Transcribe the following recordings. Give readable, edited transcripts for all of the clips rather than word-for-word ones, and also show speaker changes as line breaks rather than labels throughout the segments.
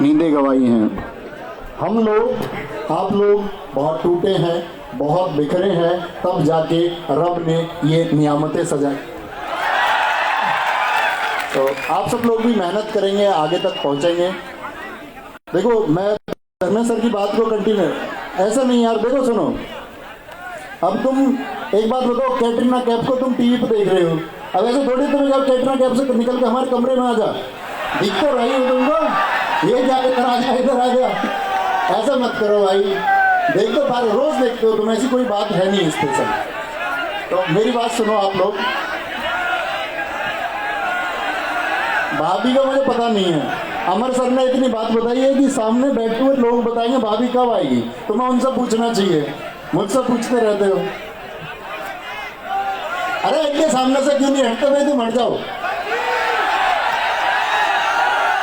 नींदें गंवाई हैं। हम लोग, आप लोग बहुत टूटे हैं, बहुत बिखरे हैं, तब जाके रब ने ये नियामतें सजाई। तो आप सब लोग भी मेहनत करेंगे, आगे तक पहुंचेंगे। देखो, मैं धर्मेंद्र सर की बात को कंटिन्यू, ऐसा नहीं यार, देखो सुनो, अब तुम एक बात बताओ, कैटरीना कैफ को तुम टीवी पे देख रहे हो, अब ऐसे थोड़ी तुम्हें कहा कैटरीना कैफ से निकल के हमारे कमरे में आ जा, दिख तो रही हो तुमको, ये क्या इधर आ जा, इधर आ जा, ऐसा मत करो भाई। देख तो बार रोज देखते हो तुम, ऐसी कोई बात है नहीं स्पेशल। तो मेरी बात सुनो आप लोग, भाभी का मुझे पता नहीं है, अमर सर ने इतनी बात बताई है कि सामने बैठे हुए लोग बताएंगे भाभी कब आएगी, तुम्हें उनसे पूछना चाहिए, मुझसे पूछते रहते हो। अरे इनके सामने से क्यों नहीं हटते भाई, तुम हट जाओ।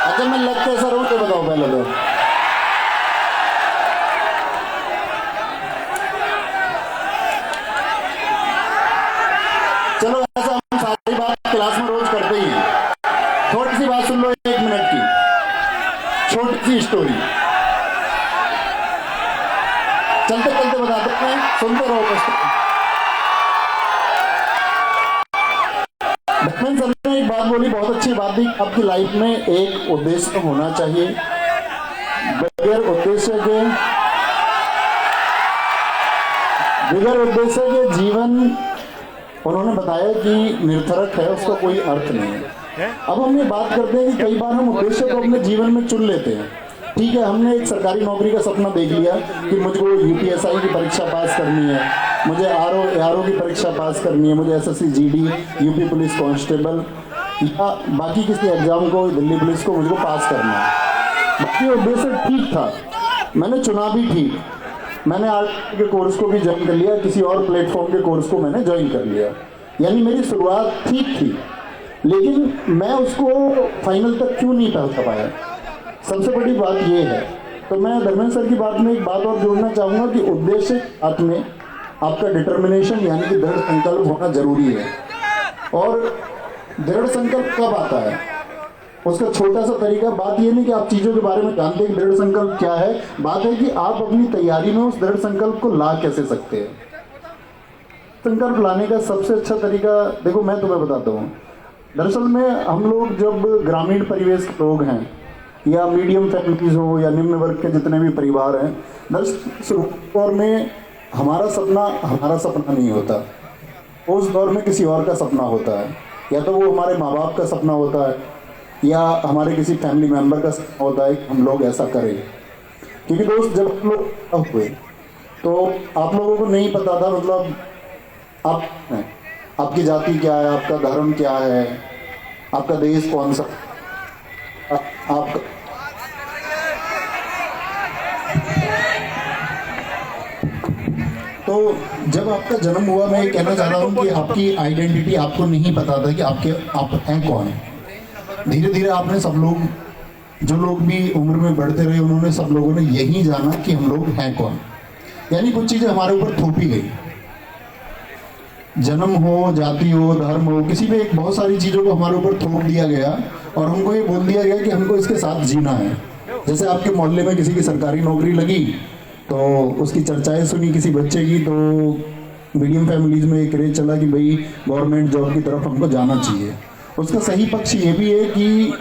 अच्छा मैं लग कैसा रहूं तो बताओ पहले तो। चलो ऐसा हम सारी बात क्लास में रोज करते ही हैं। थोड़ी सी बात सुन लो, 1 मिनट की छोटी सी स्टोरी, चलते चलते बताते हैं, सुनते रहो। धर्मेंद्र सर ने एक बात बोली, बहुत अच्छी बात थी, आपकी लाइफ में एक उद्देश्य तो होना चाहिए, बगैर उद्देश्य के जीवन उन्होंने बताया कि निरर्थक है, उसका कोई अर्थ नहीं है। अब हम ये बात करते हैं कि कई बार हम उद्देश्य को अपने जीवन में चुन लेते हैं। ठीक है, हमने एक सरकारी नौकरी का सपना देख लिया कि मुझको यूपीएसआई की परीक्षा पास करनी है, मुझे आरओ की परीक्षा पास करनी है, मुझे SSC GD, UP police constable या बाकी किसी एग्जाम को, दिल्ली पुलिस को मुझको पास करना है। बाकी उद्देश्य ठीक था, मैंने चुना भी ठीक, मैंने आर्ट के कोर्स को भी ज्वाइन कर लिया, किसी और प्लेटफॉर्म के कोर्स को मैंने ज्वाइन कर लिया, यानी मेरी शुरुआत ठीक थी, लेकिन मैं उसको फाइनल तक क्यों नहीं पहुंच पाया, सबसे बड़ी बात ये है। तो मैं धर्मेंद्र सर की बात में एक बात और जोड़ना चाहूँगा कि उद्देश्य साथ में आपका डिटर्मिनेशन यानी कि दृढ़ संकल्प होना जरूरी है। और दृढ़ संकल्प कब आता है, उसका छोटा सा तरीका, बात ये नहीं कि आप चीज़ों के बारे में जानते हैं कि दृढ़ संकल्प क्या है, बात है कि आप अपनी तैयारी में उस दृढ़ संकल्प को ला कैसे सकते हैं। संकल्प लाने का सबसे अच्छा तरीका देखो मैं तुम्हें बताता हूँ। दरअसल में हम लोग जब ग्रामीण परिवेश के लोग हैं या मीडियम फैमिलीज हो या निम्न वर्ग के जितने भी परिवार हैं, दरअसल दौर में हमारा सपना नहीं होता, उस दौर में किसी और का सपना होता है, या तो वो हमारे माँ बाप का सपना होता है या हमारे किसी फैमिली मेम्बर का सपना होता है कि हम लोग ऐसा करें। क्योंकि दोस्त जब हम लोग हुए तो आप लोगों को नहीं पता था, मतलब आपकी जाति क्या है, आपका धर्म क्या है, आपका देश कौन सा, आपका तो जब आपका जन्म हुआ, मैं ये कहना चाह रहा हूँ कि आपकी आइडेंटिटी आपको नहीं पता था कि आप हैं कौन। धीरे धीरे आपने सब लोग, जो लोग भी उम्र में बढ़ते रहे, उन्होंने सब लोगों ने यही जाना कि हम लोग हैं कौन, यानी कुछ चीज़ें हमारे ऊपर थोपी गई, जन्म हो, जाति हो, धर्म हो, किसी भी एक बहुत सारी चीज़ों को हमारे ऊपर थोप दिया गया और हमको ये बोल दिया गया कि हमको इसके साथ जीना है। जैसे आपके मोहल्ले में किसी की सरकारी नौकरी लगी तो उसकी चर्चाएं सुनी किसी बच्चे की, तो मीडियम फैमिलीज में एक क्रेज चला कि भाई गवर्नमेंट जॉब की तरफ हमको जाना चाहिए। उसका सही पक्ष ये भी है कि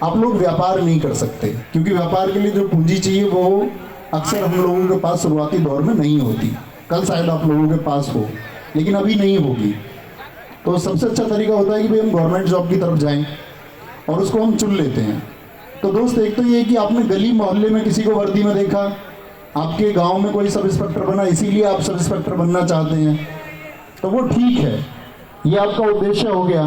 आप लोग व्यापार नहीं कर सकते, क्योंकि व्यापार के लिए जो पूंजी चाहिए वो अक्सर हम लोगों के पास शुरुआती दौर में नहीं होती। कल शायद आप लोगों के पास हो, लेकिन अभी नहीं होगी। तो सबसे अच्छा तरीका होता है कि भाई हम गवर्नमेंट जॉब की तरफ जाएं और उसको हम चुन लेते हैं। तो दोस्त, एक तो ये कि आपने गली मोहल्ले में किसी को वर्दी में देखा, आपके गांव में कोई सब इंस्पेक्टर बना, इसीलिए आप सब इंस्पेक्टर बनना चाहते हैं, तो वो ठीक है, ये आपका उद्देश्य हो गया।